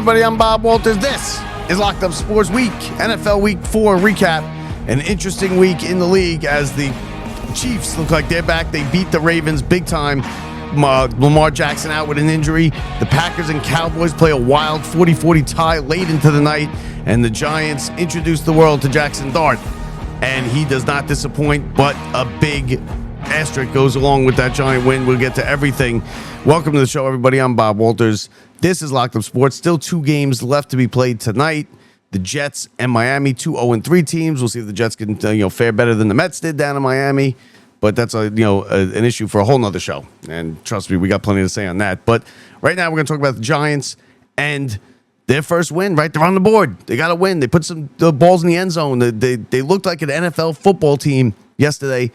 everybody? I'm Bob Walters. This is Locked Up Sports Week, NFL Week 4 recap. An interesting week in the league as the Chiefs look like they're back. They beat the Ravens big time. Lamar Jackson out with an injury. The Packers and Cowboys play a wild 40-40 tie late into the night. And the Giants introduce the world to Jaxson Dart. And he does not disappoint, but a big asterisk goes along with that giant win. We'll get to everything. Welcome to the show, everybody. I'm Bob Walters. This is Locked Up Sports. Still 2 games left to be played tonight. The Jets and Miami, 2 0-3 teams. We'll see if the Jets can fare better than the Mets did down in Miami. But that's an issue for a whole nother show. And trust me, we got plenty to say on that. But right now we're going to talk about the Giants and their first win. Right, they're on the board. They got to win. They put some balls in the end zone. They looked like an NFL football team yesterday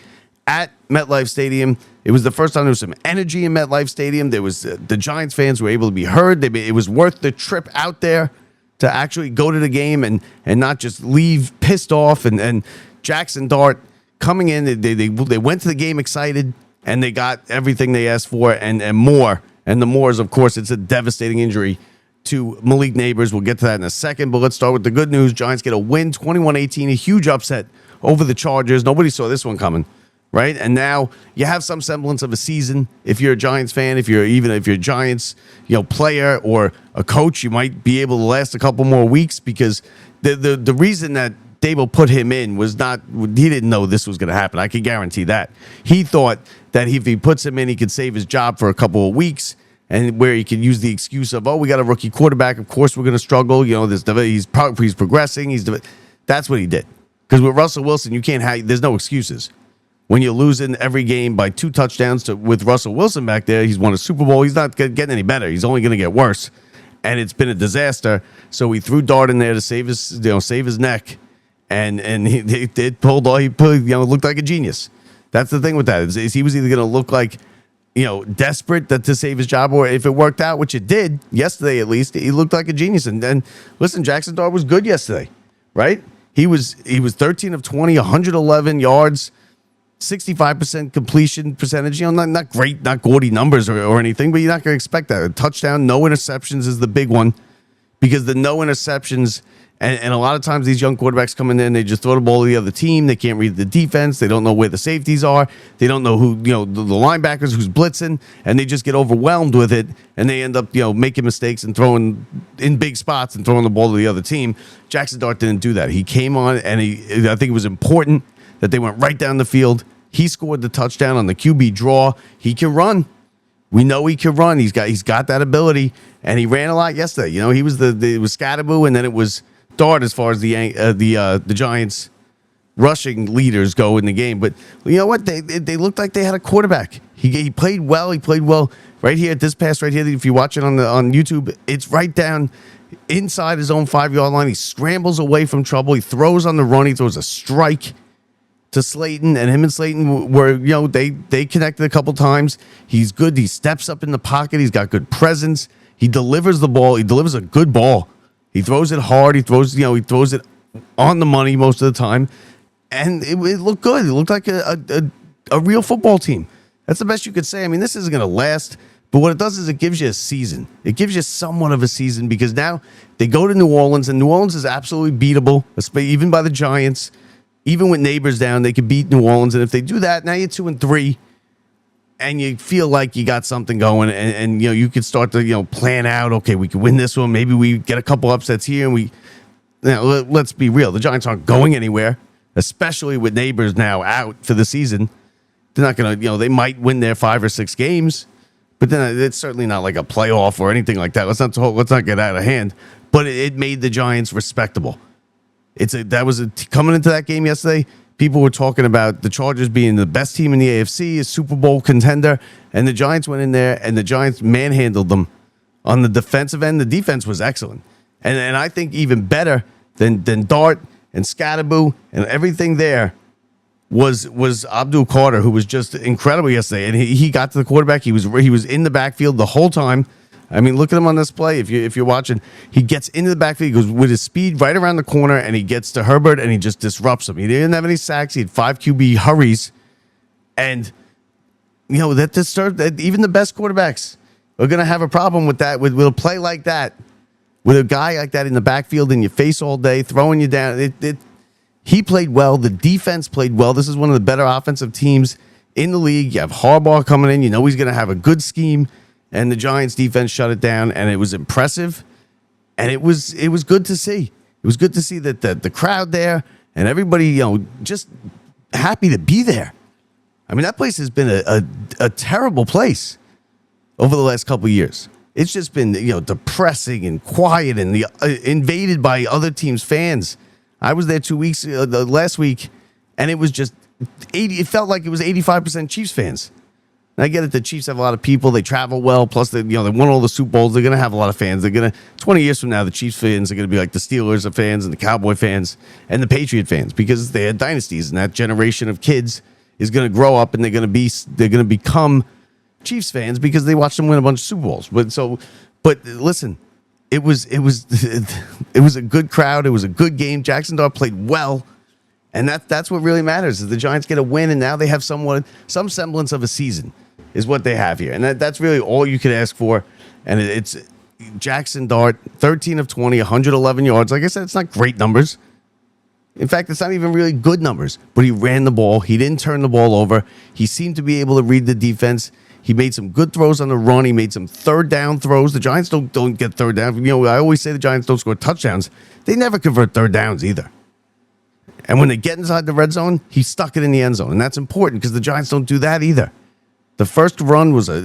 at MetLife Stadium. It was the first time there was some energy in MetLife Stadium. There was the Giants fans were able to be heard. It was worth the trip out there to actually go to the game and not just leave pissed off. And Jaxson Dart coming in, they went to the game excited, and they got everything they asked for and more. And the more is, of course, it's a devastating injury to Malik Nabers. We'll get to that in a second, but let's start with the good news. Giants get a win, 21-18, a huge upset over the Chargers. Nobody saw this one coming, right? And now you have some semblance of a season. If you're a Giants fan, if you're a Giants player or a coach, you might be able to last a couple more weeks, because the reason that Daboll put him in was not, he didn't know this was going to happen. I can guarantee that. He thought that if he puts him in, he could save his job for a couple of weeks, and where he could use the excuse of, we got a rookie quarterback. Of course we're going to struggle. He's progressing. That's what he did. Because with Russell Wilson, you can't have, there's no excuses. When you're losing every game by 2 touchdowns with Russell Wilson back there, he's won a Super Bowl. He's not getting any better. He's only going to get worse. And it's been a disaster. So he threw Dart in there to save his neck. And he looked like a genius. That's the thing with that. Is he was either going to look like, desperate to save his job, or if it worked out, which it did yesterday at least, he looked like a genius. And then, listen, Jaxson Dart was good yesterday, right? He was 13 of 20, 111 yards, 65% completion percentage. Not great, not gaudy numbers or anything, but you're not going to expect that. A touchdown, no interceptions is the big one, because the no interceptions. And a lot of times these young quarterbacks come in there and they just throw the ball to the other team. They can't read the defense. They don't know where the safeties are. They don't know who, the linebackers who's blitzing, and they just get overwhelmed with it. And they end up, making mistakes and throwing in big spots and throwing the ball to the other team. Jaxson Dart didn't do that. He came on, and I think it was important that they went right down the field. He scored the touchdown on the QB draw. He can run. We know he can run. He's got that ability, and he ran a lot yesterday. He was it was Scatterboo, and then it was Dart as far as the Giants rushing leaders go in the game. But you know what? They looked like they had a quarterback. He played well. He played well right here at this pass right here. If you watch it on YouTube, it's right down inside his own 5-yard line. He scrambles away from trouble. He throws on the run. He throws a strike to Slayton, and him and Slayton were, they connected a couple times. He's good. He steps up in the pocket. He's got good presence. He delivers the ball. He delivers a good ball. He throws it hard. He throws it on the money most of the time, and it looked good. It looked like a real football team. That's the best you could say. I mean, this isn't going to last, but what it does is it gives you a season. It gives you somewhat of a season, because now they go to New Orleans, and New Orleans is absolutely beatable, even by the Giants. Even with Nabers down, they could beat New Orleans, and if they do that, now you're 2-3. And you feel like you got something going, and you could start to plan out. Okay, we could win this one. Maybe we get a couple upsets here, and let's be real. The Giants aren't going anywhere, especially with Nabers now out for the season. They're not gonna, they might win their 5 or 6 games, but then it's certainly not like a playoff or anything like that. Let's not get out of hand. But it made the Giants respectable. Coming into that game yesterday. People were talking about the Chargers being the best team in the AFC, a Super Bowl contender, and the Giants went in there, and the Giants manhandled them on the defensive end. The defense was excellent. And I think even better than Dart and Scatterboo and everything there was Abdul Carter, who was just incredible yesterday. And he got to the quarterback. He was in the backfield the whole time. I mean, look at him on this play. If you're watching, he gets into the backfield, he goes with his speed right around the corner, and he gets to Herbert, and he just disrupts him. He didn't have any sacks. He had 5 QB hurries, and that disturbed that. Even the best quarterbacks are going to have a problem with that. With a play like that, with a guy like that in the backfield in your face all day, throwing you down. He played well. The defense played well. This is one of the better offensive teams in the league. You have Harbaugh coming in. You know he's going to have a good scheme, and the Giants defense shut it down, and it was impressive, and it was good to see. It was good to see that the crowd there and everybody, just happy to be there. I mean, that place has been a terrible place over the last couple of years. It's just been, depressing and quiet and invaded by other teams' fans. I was there 2 weeks last week, and it was just 80. It felt like it was 85% Chiefs fans. And I get it. The Chiefs have a lot of people. They travel well. Plus, they won all the Super Bowls. They're going to have a lot of fans. 20 years from now, the Chiefs fans are going to be like the Steelers fans and the Cowboy fans and the Patriot fans because they had dynasties, and that generation of kids is going to grow up and they're going to become Chiefs fans because they watched them win a bunch of Super Bowls. But listen, it was a good crowd. It was a good game. Jaxson Dart played well. And that's what really matters is the Giants get a win, and now they have some semblance of a season is what they have here. And that's really all you could ask for. And it's Jaxson Dart, 13 of 20, 111 yards. Like I said, it's not great numbers. In fact, it's not even really good numbers. But he ran the ball. He didn't turn the ball over. He seemed to be able to read the defense. He made some good throws on the run. He made some third down throws. The Giants don't get third down. I always say the Giants don't score touchdowns. They never convert third downs either. And when they get inside the red zone, he stuck it in the end zone. And that's important because the Giants don't do that either. The first run was a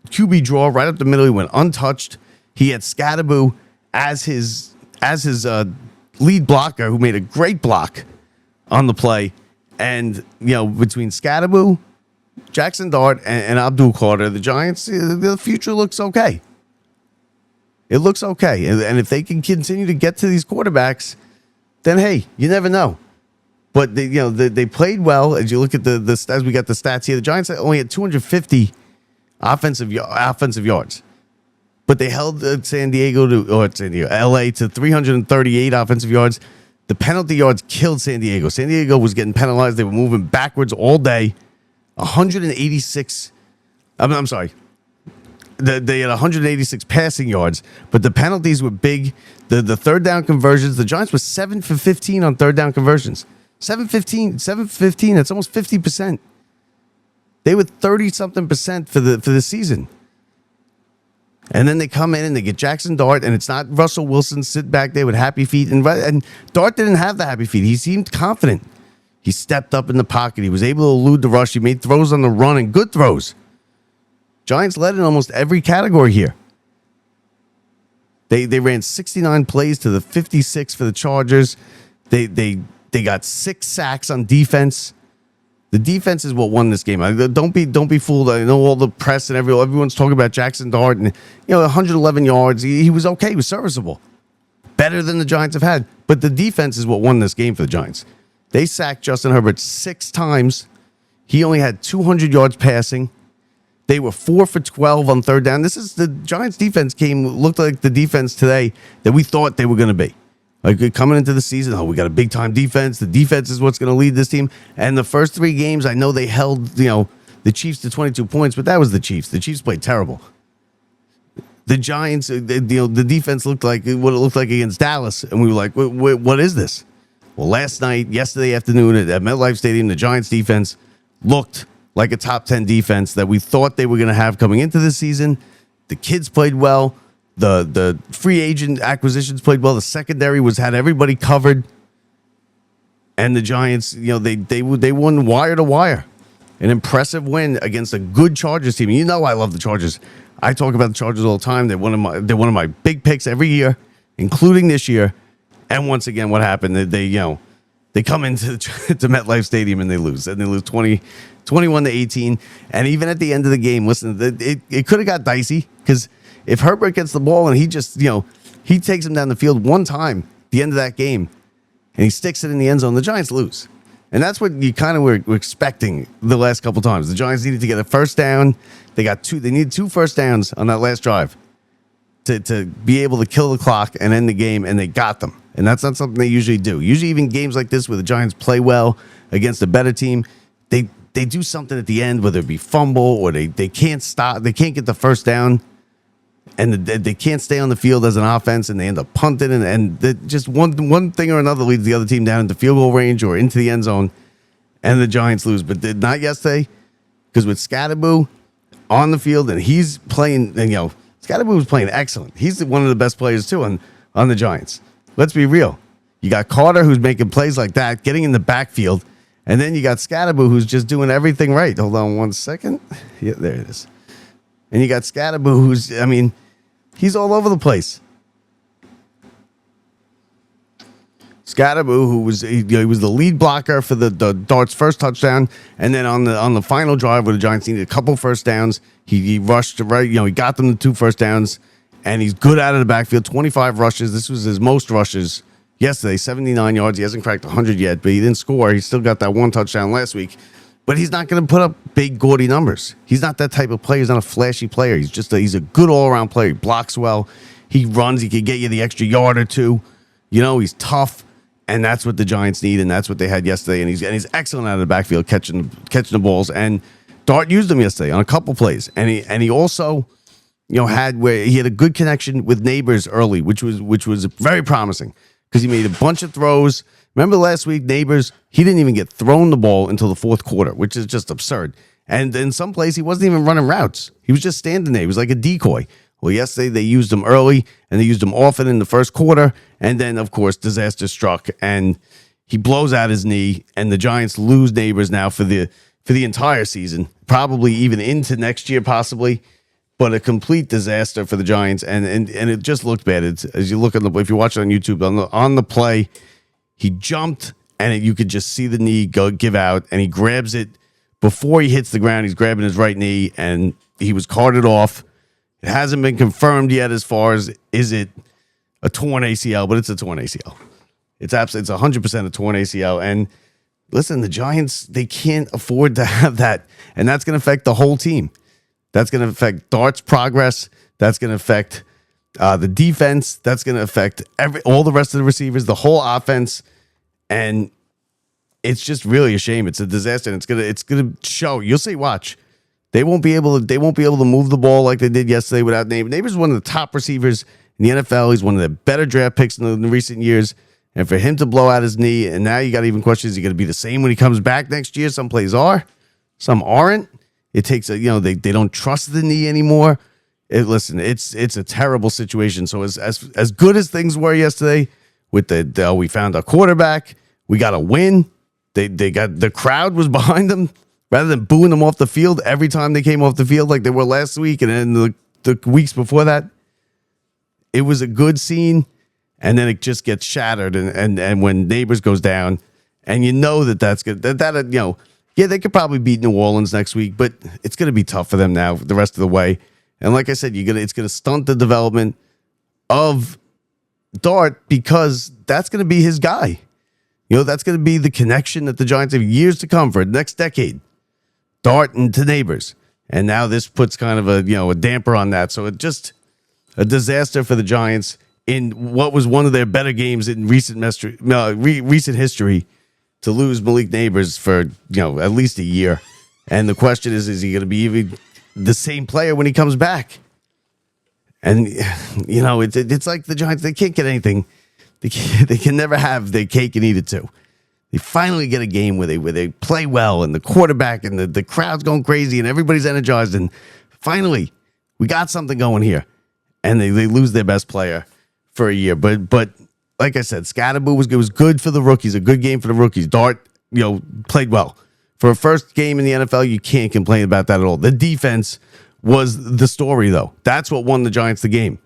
QB draw right up the middle. He went untouched. He had Scadaboo as his lead blocker, who made a great block on the play. And, between Scadaboo, Jaxson Dart, and Abdul Carter, the Giants, the future looks okay. It looks okay. And if they can continue to get to these quarterbacks, then hey, you never know. But they played well. As you look at the stats, we got the stats here. The Giants only had 250 offensive yards, but they held LA to 338 offensive yards. The penalty yards killed San Diego. San Diego was getting penalized. They were moving backwards all day. 186. I'm sorry. They had 186 passing yards, but the penalties were big. The third down conversions, the Giants were 7 for 15 on third down conversions. 7 for 15, that's almost 50%. They were 30-something% for the season. And then they come in and they get Jaxson Dart, and it's not Russell Wilson sit back there with happy feet. And Dart didn't have the happy feet. He seemed confident. He stepped up in the pocket. He was able to elude the rush. He made throws on the run, and good throws. Giants led in almost every category here. They ran 69 plays to the 56 for the Chargers. They got 6 sacks on defense. The defense is what won this game. Don't be fooled. I know all the press and everyone's talking about Jaxson Dart and 111 yards. He was okay. He was serviceable. Better than the Giants have had. But the defense is what won this game for the Giants. They sacked Justin Herbert 6 times. He only had 200 yards passing. They were 4 for 12 on third down. This is the Giants defense looked like the defense today that we thought they were going to be. Like coming into the season, we got a big time defense. The defense is what's going to lead this team. And the first 3 games, I know they held, the Chiefs to 22 points, but that was the Chiefs. The Chiefs played terrible. The Giants, the defense looked like what it looked like against Dallas. And we were like, what is this? Well, yesterday afternoon at MetLife Stadium, the Giants defense looked like a top 10 defense that we thought they were going to have coming into the season. The kids played well. The free agent acquisitions played well. The secondary had everybody covered. And the Giants, they won wire to wire. An impressive win against a good Chargers team. I love the Chargers. I talk about the Chargers all the time. They're one of my big picks every year, including this year. And once again, what happened? They come into to MetLife Stadium and they lose. And they lose 21-18. And even at the end of the game, listen, it could have got dicey because if Herbert gets the ball and he just, he takes him down the field one time at the end of that game and he sticks it in the end zone, the Giants lose. And that's what you kind of were expecting the last couple times. The Giants needed to get a first down. They needed 2 first downs on that last drive to be able to kill the clock and end the game, and they got them. And that's not something they usually do. Usually even games like this where the Giants play well against a better team, they do something at the end, whether it be fumble or they can't stop, they can't get the first down. and they can't stay on the field as an offense, and they end up punting, and just one thing or another leads the other team down into field goal range or into the end zone, and the Giants lose. But not yesterday, because with Scatterboo on the field, and he's playing, and Scatterboo was playing excellent. He's one of the best players too on the Giants. Let's be real. You got Carter, who's making plays like that, getting in the backfield, and then you got Scatterboo, who's just doing everything right. Hold on 1 second. Yeah, there it is. And you got Scatterboo, who's, he's all over the place. Scatterboo, who was he was the lead blocker for the Dart's first touchdown, and then on the final drive where the Giants needed a couple first downs, he rushed right. He got them the 2 first downs, and he's good out of the backfield. 25 rushes. This was his most rushes yesterday. 79 yards. He hasn't cracked 100 yet, but he didn't score. He still got that 1 touchdown last week. But he's not going to put up big, gaudy numbers. He's not that type of player. He's not a flashy player. He's a good all-around player. He blocks well. He runs. He can get you the extra yard or two. He's tough, and that's what the Giants need, and that's what they had yesterday. And he's excellent out of the backfield catching the balls. And Dart used him yesterday on a couple plays, and he also had a good connection with Nabers early, which was very promising because he made a bunch of throws. Remember last week, Nabers, he didn't even get thrown the ball until the 4th quarter, which is just absurd. And in some plays, he wasn't even running routes. He was just standing there. He was like a decoy. Well, yesterday they used him early, and they used him often in the first quarter. And then, of course, disaster struck, and he blows out his knee, and the Giants lose Nabers now for the entire season, probably even into next year, possibly. But a complete disaster for the Giants, and it just looked bad. As you look if you watch it on YouTube, on the play, he jumped, and you could just see the knee give out, and he grabs it before he hits the ground. He's grabbing his right knee, and he was carted off. It hasn't been confirmed yet as far as is it a torn ACL, but it's a torn ACL. It's 100% a torn ACL. And listen, the Giants, they can't afford to have that, and that's going to affect the whole team. That's going to affect Dart's progress. That's going to affect the defense. That's going to affect all the rest of the receivers, the whole offense. And it's just really a shame. It's a disaster. And it's gonna show. You'll see. Watch. They won't be able to move the ball like they did yesterday without Nabers. Nabers is one of the top receivers in the NFL. He's one of the better draft picks in the recent years. And for him to blow out his knee, and now you got to even question, is he going to be the same when he comes back next year? Some plays are, some aren't. It takes they don't trust the knee anymore. Listen, it's a terrible situation. So as good as things were yesterday, with we found a quarterback, we got a win. They got the crowd was behind them rather than booing them off the field every time they came off the field like they were last week and then the weeks before that. It was a good scene, and then it just gets shattered. And when Nabers goes down, and that's good. Yeah, they could probably beat New Orleans next week, but it's going to be tough for them now the rest of the way. And like I said, it's going to stunt the development of Dart because that's going to be his guy. That's going to be the connection that the Giants have years to come for the next decade. Dart and to Nabers. And now this puts kind of a damper on that. So it just a disaster for the Giants in what was one of their better games in recent history to lose Malik Nabers for at least a year. And the question is he going to be even the same player when he comes back? And it's like the Giants, they can't get anything. They can never have their cake and eat it too. They finally get a game where they play well, and the quarterback and the crowd's going crazy and everybody's energized, and finally we got something going here. And they lose their best player for a year. But like I said, Scatterboo was good for the rookies, a good game for the rookies. Dart, played well. For a first game in the NFL, you can't complain about that at all. The defense was the story, though. That's what won the Giants the game.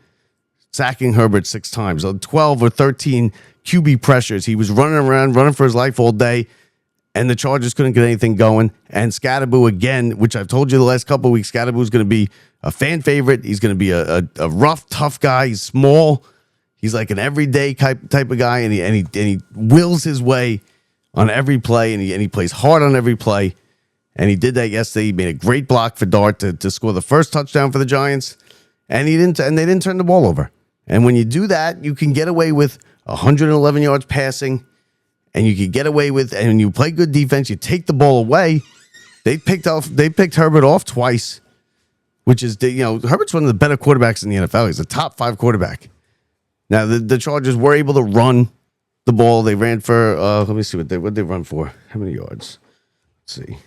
Sacking Herbert 6 times, 12 or 13 QB pressures. He was running around, running for his life all day, and the Chargers couldn't get anything going. And Scatterboo, again, which I've told you the last couple of weeks, Scatterboo is going to be a fan favorite. He's going to be a rough, tough guy. He's small. He's like an everyday type of guy, and he wills his way on every play, and he plays hard on every play. And he did that yesterday. He made a great block for Dart to score the first touchdown for the Giants, and they didn't turn the ball over. And when you do that, you can get away with 111 yards passing, and you can get away with, and when you play good defense, you take the ball away. They picked Herbert off twice which is, Herbert's one of the better quarterbacks in the NFL. He's a top 5 quarterback. Now, the Chargers were able to run the ball. They ran for, let me see what they run for. How many yards? Let's see.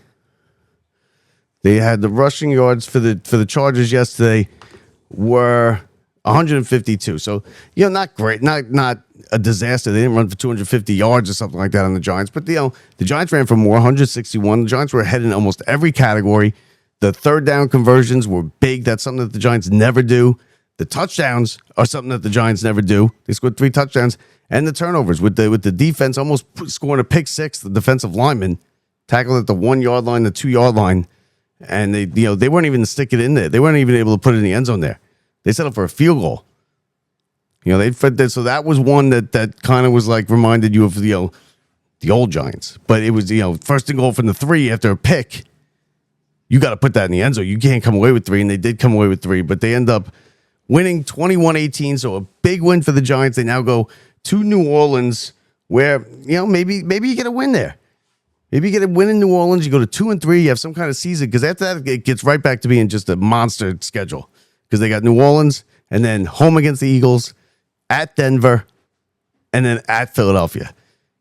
They had the rushing yards for the Chargers yesterday were 152. So, not great, not a disaster. They didn't run for 250 yards or something like that on the Giants. But, the Giants ran for more, 161. The Giants were ahead in almost every category. The third down conversions were big. That's something that the Giants never do. The touchdowns are something that the Giants never do. They scored 3 touchdowns. And the turnovers with the defense almost scoring a pick 6. The defensive lineman tackled at the 1 yard line, the 2 yard line. And they weren't even sticking it in there. They weren't even able to put it in the end zone there. They set up for a field goal. So that was one that kind of was like reminded you of the old Giants. But it was first and goal from the 3 after a pick. You got to put that in the end zone. You can't come away with 3, and they did come away with 3. But they end up winning 21-18. So a big win for the Giants. They now go to New Orleans, where maybe you get a win there. Maybe you get a win in New Orleans. You go to 2-3. You have some kind of season, because after that it gets right back to being just a monster schedule. Because they got New Orleans, and then home against the Eagles, at Denver, and then at Philadelphia.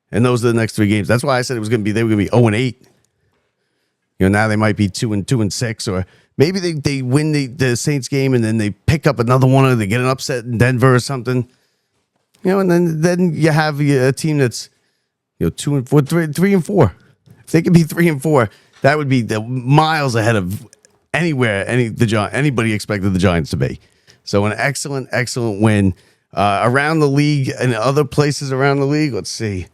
And those are the next 3 games. That's why I said they were going to be 0-8. Now they might be 2-6, or maybe they win the Saints game and then they pick up another one, or they get an upset in Denver or something. And then you have a team that's 2-4, 3-4. If they could be 3-4, that would be the miles ahead of anybody expected the Giants to be. So an excellent win around the league and other places around the league. Let's see.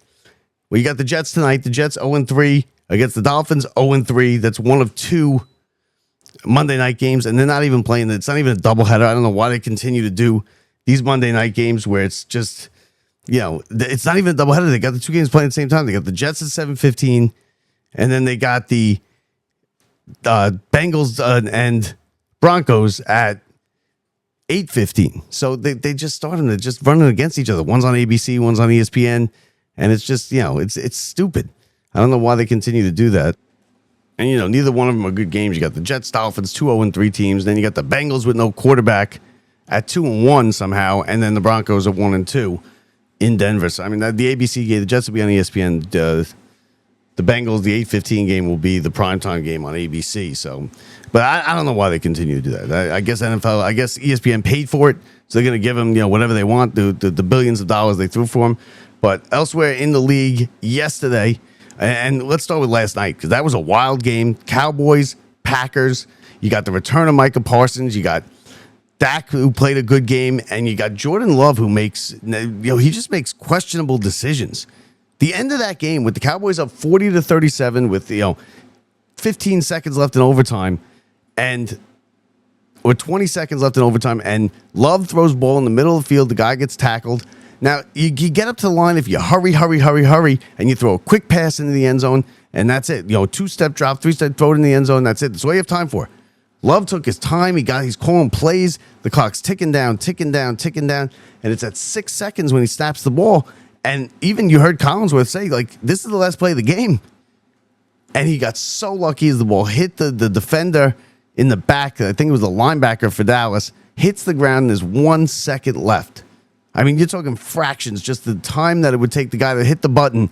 Well, you got the Jets tonight. The Jets 0-3 against the Dolphins. 0-3. That's one of 2 Monday night games, and they're not even playing. It's not even a doubleheader. I don't know why they continue to do these Monday night games where it's just, it's not even a doubleheader. They got the 2 games playing at the same time. They got the Jets at 7:15, and then they got the Bengals and Broncos at 8:15. So they just started. They're just running against each other. One's on ABC, one's on ESPN, and it's just it's stupid. I don't know why they continue to do that. And neither one of them are good games. You got the Jets, Dolphins, 2 0-3 teams. Then you got the Bengals with no quarterback at 2-1 somehow, and then the Broncos at 1-2 in Denver. So the ABC game, the Jets will be on ESPN. The Bengals, the 8:15 game will be the primetime game on ABC. So, but I don't know why they continue to do that. I guess ESPN paid for it, so they're going to give them whatever they want, the billions of dollars they threw for them. But elsewhere in the league yesterday, and let's start with last night, because that was a wild game. Cowboys, Packers. You got the return of Micah Parsons. You got Dak, who played a good game, and you got Jordan Love, who makes he just makes questionable decisions. The end of that game with the Cowboys up 40-37 with 15 seconds left in overtime, or 20 seconds left in overtime, and Love throws ball in the middle of the field. The guy gets tackled. Now, you get up to the line if you hurry, and you throw a quick pass into the end zone, and that's it. 2-step drop, 3-step throw it in the end zone, that's it. That's all you have time for. Love took his time. He's calling plays. The clock's ticking down, and it's at 6 seconds when he snaps the ball. And even you heard Collinsworth say, this is the last play of the game. And he got so lucky as the ball hit the defender in the back. I think it was the linebacker for Dallas. Hits the ground, and there's 1 second left. You're talking fractions. Just the time that it would take the guy to hit the button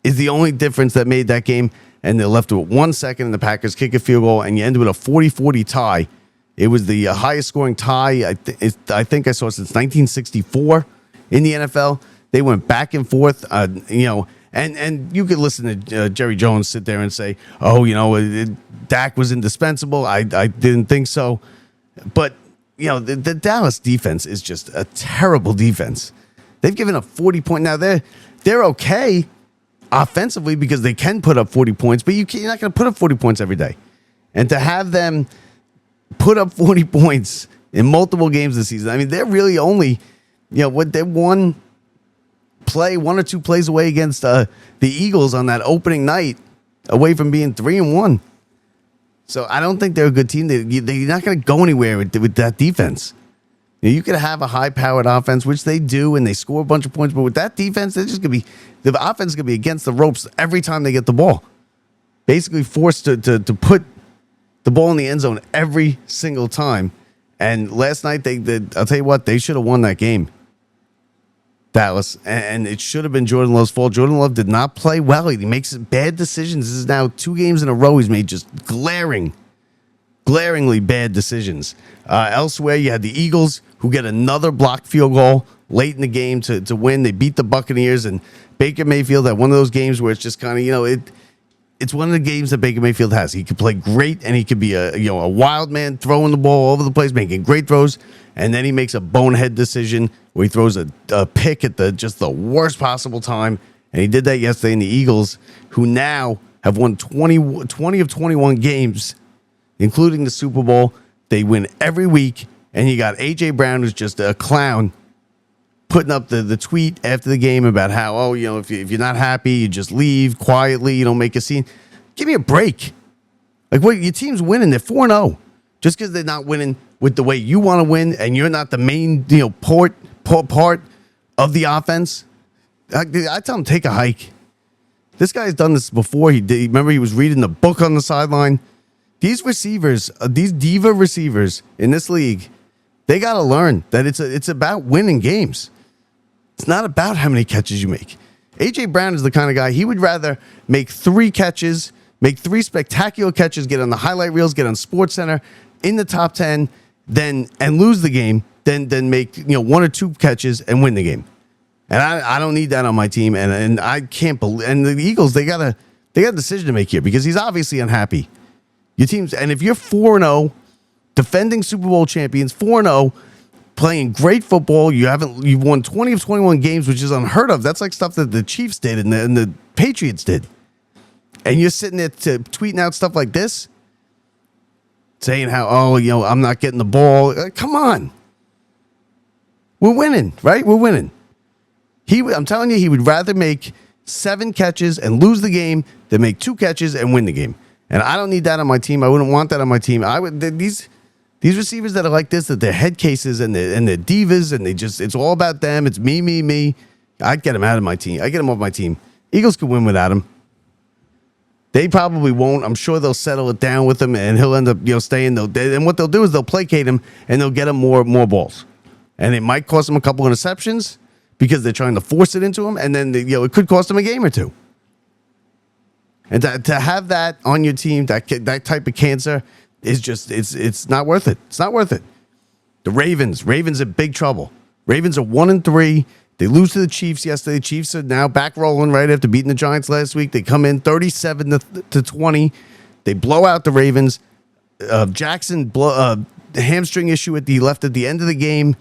is the only difference that made that game. And they're left with 1 second, and the Packers kick a field goal, and you end with a 40-40 tie. It was the highest scoring tie, I think I saw since 1964 in the NFL. They went back and forth, and you could listen to Jerry Jones sit there and say, Dak was indispensable. I didn't think so. But the Dallas defense is just a terrible defense. They've given up 40 points. Now, they're okay offensively because they can put up 40 points, but you're not going to put up 40 points every day. And to have them put up 40 points in multiple games this season, they're really only, they're one or two plays away against the Eagles on that opening night, away from being 3-1. So I don't think they're a good team. They're not going to go anywhere with that defense. You could have a high-powered offense, which they do, and they score a bunch of points. But with that defense, they're just going to be the offense is going to be against the ropes every time they get the ball. Basically forced to put the ball in the end zone every single time. And last night, I'll tell you what, they should have won that game. Dallas, and it should have been Jordan Love's fault. Jordan Love did not play well. He makes bad decisions. This is now 2 games in a row he's made just glaringly bad decisions. Elsewhere, you had the Eagles, who get another blocked field goal late in the game to win. They beat the Buccaneers, and Baker Mayfield had one of those games where it's just kind of, it's one of the games that Baker Mayfield has. He could play great, and he could be a wild man throwing the ball all over the place, making great throws, and then he makes a bonehead decision where he throws a pick at the worst possible time, and he did that yesterday in the Eagles, who now have won 20 of 21 games, including the Super Bowl. They win every week, and you got A.J. Brown, who's just a clown, putting up the tweet after the game about how, if you're not happy, you just leave quietly, you don't make a scene. Give me a break. Like, what? Your team's winning. They're 4-0. Just because they're not winning with the way you want to win and you're not the main part of the offense, I tell him, take a hike. This guy's done this before. Remember, he was reading the book on the sideline. These receivers, these diva receivers in this league, they got to learn that it's about winning games. It's not about how many catches you make. A.J. Brown is the kind of guy, he would rather make 3 catches, make 3 spectacular catches, get on the highlight reels, get on SportsCenter in the top 10, and lose the game than make 1 or 2 catches and win the game. And I don't need that on my team. And I can't believe. And the Eagles, they got a decision to make here because he's obviously unhappy. Your team's, and if you're 4-0, defending Super Bowl champions, 4-0, playing great football, you've won 20 of 21 games, which is unheard of. That's like stuff that the Chiefs did and the Patriots did. And you're sitting there tweeting out stuff like this, saying how, I'm not getting the ball. Come on. We're winning, right? We're winning. I'm telling you, he would rather make 7 catches and lose the game than make 2 catches and win the game. And I don't need that on my team. I wouldn't want that on my team. These receivers that are like this, that they're head cases and they're divas and it's all about them. It's me. I'd get him out of my team. I get him off my team. Eagles could win without him. They probably won't. I'm sure they'll settle it down with him, and he'll end up staying. And what they'll do is they'll placate him and they'll get him more balls. And it might cost him a couple of interceptions because they're trying to force it into him, and then it could cost him a game or 2. And to have that on your team, that type of cancer is just it's not worth it. It's not worth it. The Ravens are big trouble. Ravens are 1-3. They lose to the Chiefs yesterday. Chiefs are now back rolling right after beating the Giants last week. They come in 37-20. They blow out the Ravens. Jackson hamstring issue left at the end of the game.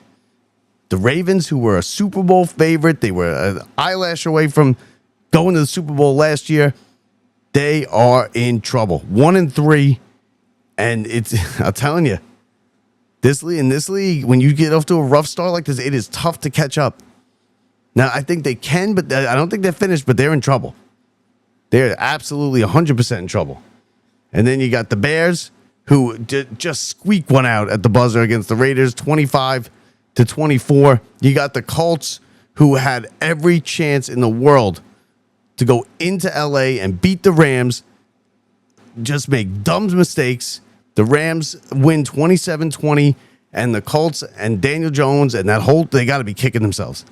The Ravens, who were a Super Bowl favorite, they were an eyelash away from going to the Super Bowl last year. They are in trouble. 1-3, and I'm telling you, in this league, when you get off to a rough start like this, it is tough to catch up. Now, I think they can, but I don't think they're finished, but they're in trouble. They're absolutely 100% in trouble. And then you got the Bears, who just squeak one out at the buzzer against the Raiders, 25-24. You got the Colts, who had every chance in the world to go into LA and beat the Rams, just make dumb mistakes. The Rams win 27-20, and the Colts and Daniel Jones and they got to be kicking themselves.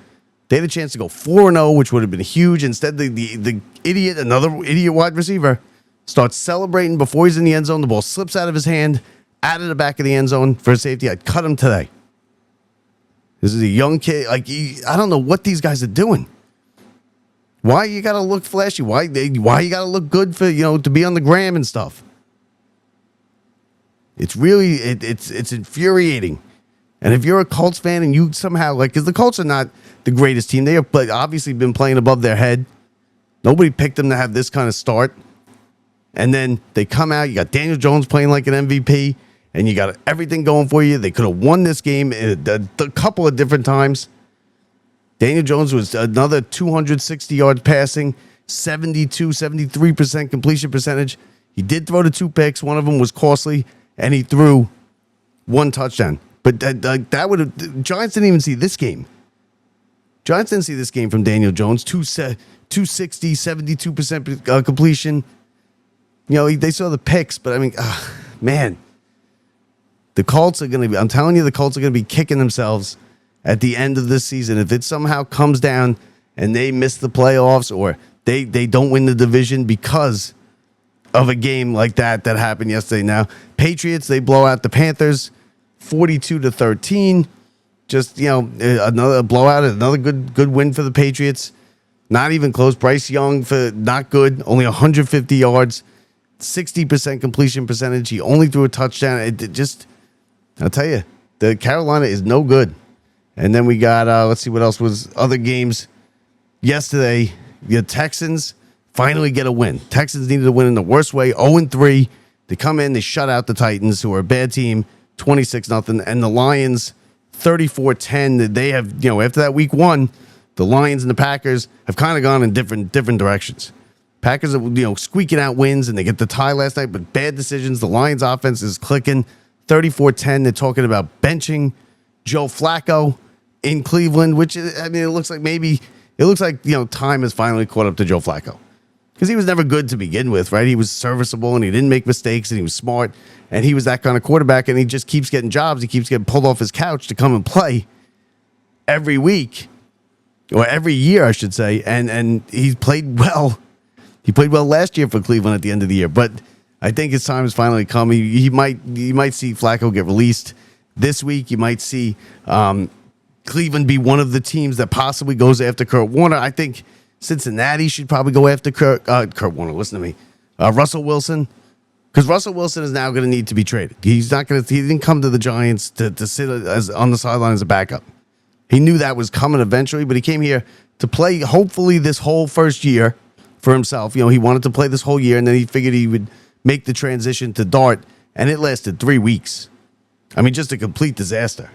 They had a chance to go 4-0, which would have been huge. Instead, the idiot, another idiot wide receiver, starts celebrating before he's in the end zone. The ball slips out of his hand, out of the back of the end zone for a safety. I'd cut him today. This is a young kid. I don't know what these guys are doing. Why you gotta look flashy? Why you gotta look good for to be on the gram and stuff? It's really it's infuriating. And if you're a Colts fan and you somehow because the Colts are not the greatest team, they have obviously been playing above their head. Nobody picked them to have this kind of start. And then they come out. You got Daniel Jones playing like an MVP, and you got everything going for you. They could have won this game a couple of different times. Daniel Jones was another 260 yards passing, 73% completion percentage. He did throw the 2 picks. One of them was costly, and he threw 1 touchdown. But that would have Giants didn't even see this game. Giants didn't see this game from Daniel Jones. 260, 72% completion. They saw the picks, but man, the Colts are going to be, I'm telling you, the Colts are going to be kicking themselves at the end of this season. If it somehow comes down and they miss the playoffs or they don't win the division because of a game like that happened yesterday. Now, Patriots, they blow out the Panthers 42-13. Just, another blowout, another good win for the Patriots. Not even close. Bryce Young for not good, only 150 yards, 60% completion percentage. He only threw a touchdown. I'll tell you, the Carolina is no good. And then we got, let's see what else was other games. Yesterday, the Texans finally get a win. Texans needed a win in the worst way, 0-3. They come in, they shut out the Titans, who are a bad team, 26-0. And the Lions, 34-10. They have, after that week 1, the Lions and the Packers have kind of gone in different directions. Packers are, squeaking out wins, and they get the tie last night, but bad decisions. The Lions offense is clicking, 34-10. They're talking about benching Joe Flacco in Cleveland, which, it looks like time has finally caught up to Joe Flacco. Because he was never good to begin with, right? He was serviceable, and he didn't make mistakes, and he was smart, and he was that kind of quarterback, and he just keeps getting jobs. He keeps getting pulled off his couch to come and play every week, or every year, I should say, and he's played well. He played well last year for Cleveland at the end of the year, but I think his time has finally come. You might see Flacco get released this week. You might see Cleveland be one of the teams that possibly goes after Kurt Warner. I think Cincinnati should probably go after Kurt Warner. Listen to me, Russell Wilson, because Russell Wilson is now going to need to be traded. He's not going to. He didn't come to the Giants to sit on the sideline as a backup. He knew that was coming eventually, but he came here to play. Hopefully, this whole first year for himself. He wanted to play this whole year, and then he figured he would make the transition to Dart, and it lasted 3 weeks. Just a complete disaster.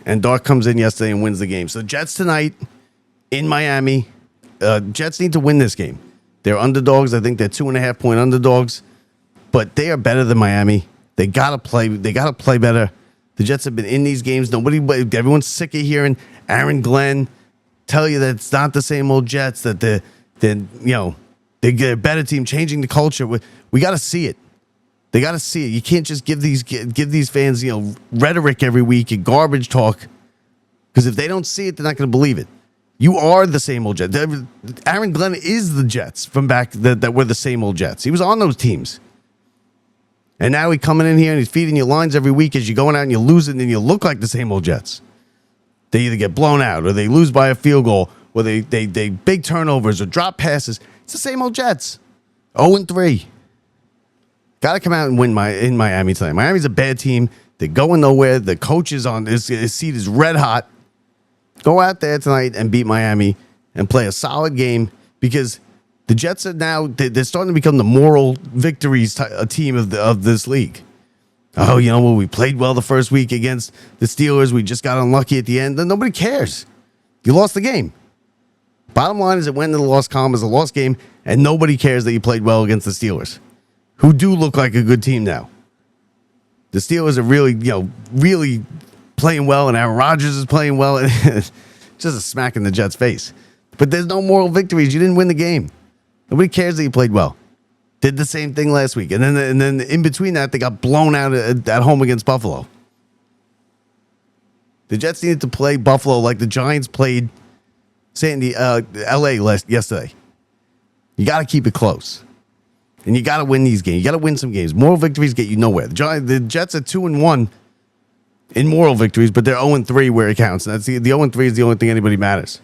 And Dart comes in yesterday and wins the game. So Jets tonight in Miami. Jets need to win this game. They're underdogs. I think they're 2.5-point underdogs, but they are better than Miami. They gotta play. They gotta play better. The Jets have been in these games. Everyone's sick of hearing Aaron Glenn tell you that it's not the same old Jets. That they're a better team, changing the culture. We got to see it. They got to see it. You can't just give these fans rhetoric every week and garbage talk, because if they don't see it, they're not going to believe it. You are the same old Jets. Aaron Glenn is the Jets from back that were the same old Jets. He was on those teams. And now he's coming in here and he's feeding you lines every week as you're going out and you're losing, and you look like the same old Jets. They either get blown out or they lose by a field goal, or they big turnovers or drop passes. It's the same old Jets. 0-3. Got to come out and win in Miami tonight. Miami's a bad team. They're going nowhere. The coach is on his seat is red hot. Go out there tonight and beat Miami and play a solid game, because the Jets are now they're starting to become the moral victories team of this league. Oh, we played well the first week against the Steelers. We just got unlucky at the end. Then nobody cares. You lost the game. Bottom line is it went into the loss column as a lost game, and nobody cares that you played well against the Steelers, who do look like a good team now. The Steelers are really playing well, and Aaron Rodgers is playing well. And just a smack in the Jets' face. But there's no moral victories. You didn't win the game. Nobody cares that you played well. Did the same thing last week. And then in between that, they got blown out at home against Buffalo. The Jets needed to play Buffalo like the Giants played L.A. yesterday. You got to keep it close. And you got to win these games. You got to win some games. Moral victories get you nowhere. The Jets are 2-1 in moral victories, but they're 0-3 where it counts. And that's the 0-3 is the only thing anybody matters.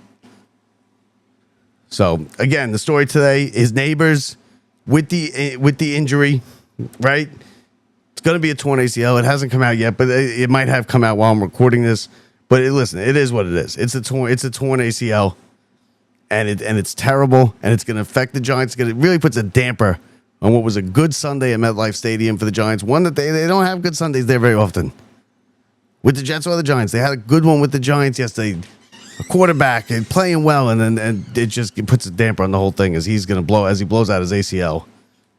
So, again, the story today is Nabers with the injury, right? It's going to be a torn ACL. It hasn't come out yet, but it might have come out while I'm recording this. But listen, it is what it is. It's a torn ACL, and it's terrible, and it's going to affect the Giants. It really puts a damper on what was a good Sunday at MetLife Stadium for the Giants. One that they don't have good Sundays there very often. With the Jets or the Giants. They had a good one with the Giants yesterday. A quarterback and playing well, and it puts a damper on the whole thing as he blows out his ACL,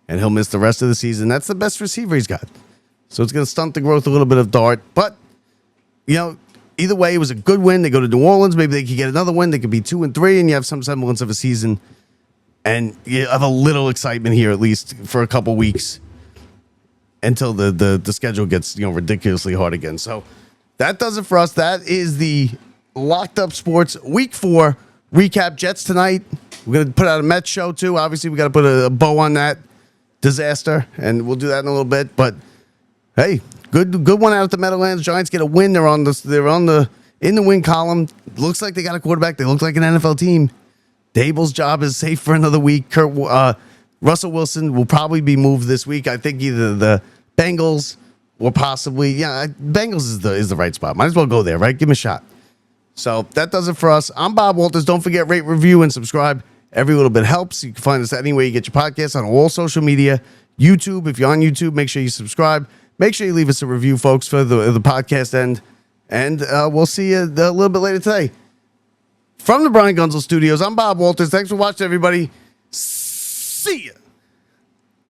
and he'll miss the rest of the season. That's the best receiver he's got. So it's going to stunt the growth a little bit of Dart. But, either way, it was a good win. They go to New Orleans. Maybe they could get another win. They could be 2-3, and you have some semblance of a season. And you have a little excitement here, at least for a couple weeks. until the schedule gets ridiculously hard again. So that does it for us. That is the Locked Up Sports Week 4 recap. Jets tonight. We're going to put out a Mets show too. Obviously, we got to put a bow on that disaster, and we'll do that in a little bit. But hey, good one out at the Meadowlands. Giants get a win. They're in the win column. Looks like they got a quarterback. They look like an NFL team. Daboll's job is safe for another week. Russell Wilson will probably be moved this week. I think either the Bengals or possibly Bengals is the right spot. Might as well go there, right? Give him a shot. So that does it for us. I'm Bob Walters. Don't forget, rate, review, and subscribe. Every little bit helps. You can find us anywhere you get your podcasts on all social media. YouTube, if you're on YouTube, make sure you subscribe. Make sure you leave us a review, folks, for the podcast end. And we'll see you a little bit later today. From the Brian Gunzel Studios, I'm Bob Walters. Thanks for watching, everybody. See ya.